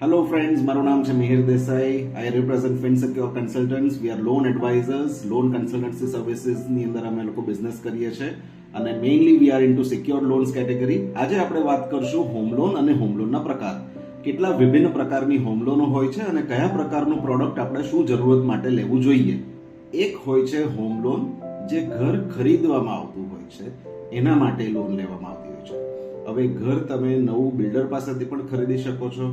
Hello friends, મારું નામ છે Mihir Desai. I represent FinSecure Consultants. We are loan advisors, loan consultancy services ની અંદર અમે લોકો બિઝનેસ કરીએ છીએ અને mainly we are into secure loans category. આજે આપણે વાત કરશું હોમ લોન અને હોમ લોનના પ્રકાર. કેટલા વિભિન્ન પ્રકારની હોમ લોનો હોય છે અને કયા પ્રકારનું પ્રોડક્ટ આપણે શું જરૂરત માટે લેવું જોઈએ. એક હોય છે હોમ લોન, જે ઘર ખરીદવામાં આવતું હોય છે એના માટે લોન લેવામાં આવતી હોય છે. હવે ઘર તમે નવું બિલ્ડર પાસેથી પણ ખરીદી શકો છો,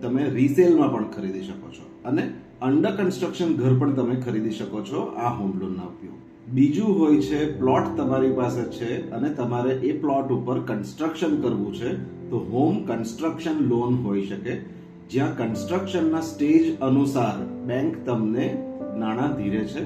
તમે રીસેલમાં પણ ખરીદી શકો છો અને અંડર કન્સ્ટ્રક્શન ઘર પણ તમે ખરીદી શકો છો આ હોમ લોનના ઉપયોગ. બીજું હોય છે પ્લોટ તમારી પાસે છે અને તમારે એ પ્લોટ ઉપર કન્સ્ટ્રક્શન કરવું છે તો હોમ કન્સ્ટ્રક્શન લોન હોઈ શકે, જ્યાં કન્સ્ટ્રક્શનના સ્ટેજ અનુસાર બેંક તમને નાણાં ધીરે છે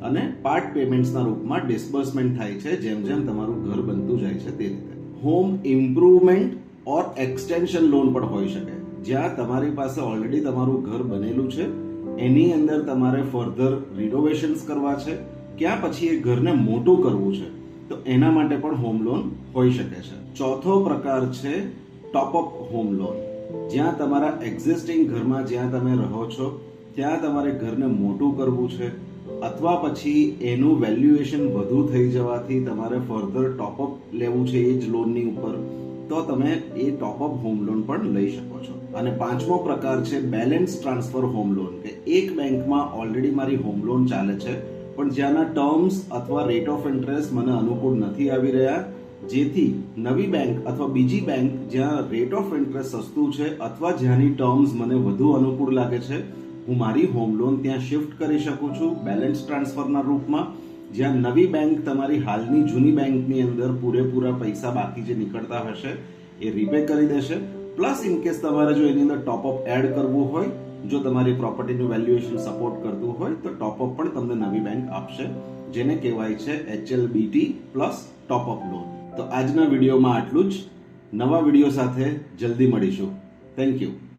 અને પાર્ટ પેમેન્ટ્સના રૂપમાં ડિસ્બર્સમેન્ટ થાય છે જેમ જેમ તમારું ઘર બનતું જાય છે તે રીતે. હોમ ઇમ્પ્રુવમેન્ટ ઓર એક્સટેન્શન લોન પણ હોઈ શકે, જ્યાં તમારી પાસે ઓલરેડી તમારું ઘર બનેલું છે, એની અંદર તમારે ફર્ધર રિનોવેશન્સ કરવા છે, ક્યાં પછી એ ઘરને મોટું કરવું છે તો એના માટે પણ હોમ લોન હોઈ શકે છે. ચોથો પ્રકાર છે ટોપઅપ હોમ લોન, જ્યાં તમારા એક્ઝિસ્ટિંગ ઘરમાં જ્યાં તમે રહો છો ત્યાં તમારે ઘરને મોટું કરવું છે અથવા પછી એનું વેલ્યુએશન વધુ થઈ જવાથી તમારે ફર્ધર ટોપઅપ લેવું છે એ જ લોનની ઉપર, તો તમે એ ટોપઅપ હોમ લોન પણ લઈ શકો છો. અને પાંચમો પ્રકાર છે બેલેન્સ ટ્રાન્સફર હોમ લોન, કે એક બેંકમાં ઓલરેડી મારી હોમ લોન ચાલે છે પણ જ્યાંના ટર્મ્સ અથવા રેટ ઓફ ઇન્ટરેસ્ટ મને અનુકૂળ નથી આવી રહ્યા, જેથી નવી બેંક અથવા બીજી બેંક જ્યાં રેટ ઓફ ઇન્ટરેસ્ટ સસ્તું છે અથવા જ્યાંની ટર્મ્સ મને વધુ અનુકૂળ લાગે છે, હું મારી હોમ લોન ત્યાં શિફ્ટ કરી શકું છું બેલેન્સ ટ્રાન્સફરના રૂપમાં, જ્યાં નવી બેંક તમારી હાલની જૂની બેંકની અંદર પૂરેપૂરા પૈસા બાકી જે નીકળતા હશે એ રીપે કરી દેશે. પ્લસ ઇન કેસ તમારે જો એની અંદર ટોપઅપ એડ કરવું હોય, જો તમારી પ્રોપર્ટીનું વેલ્યુએશન સપોર્ટ કરતું હોય તો ટોપઅપ પણ તમને નવી બેંક આપશે, જેને કહેવાય છે HLBT પ્લસ ટોપઅપ લોન. તો આજના વિડીયોમાં આટલું જ. નવા વિડીયો સાથે જલ્દી મળીશું. Thank you.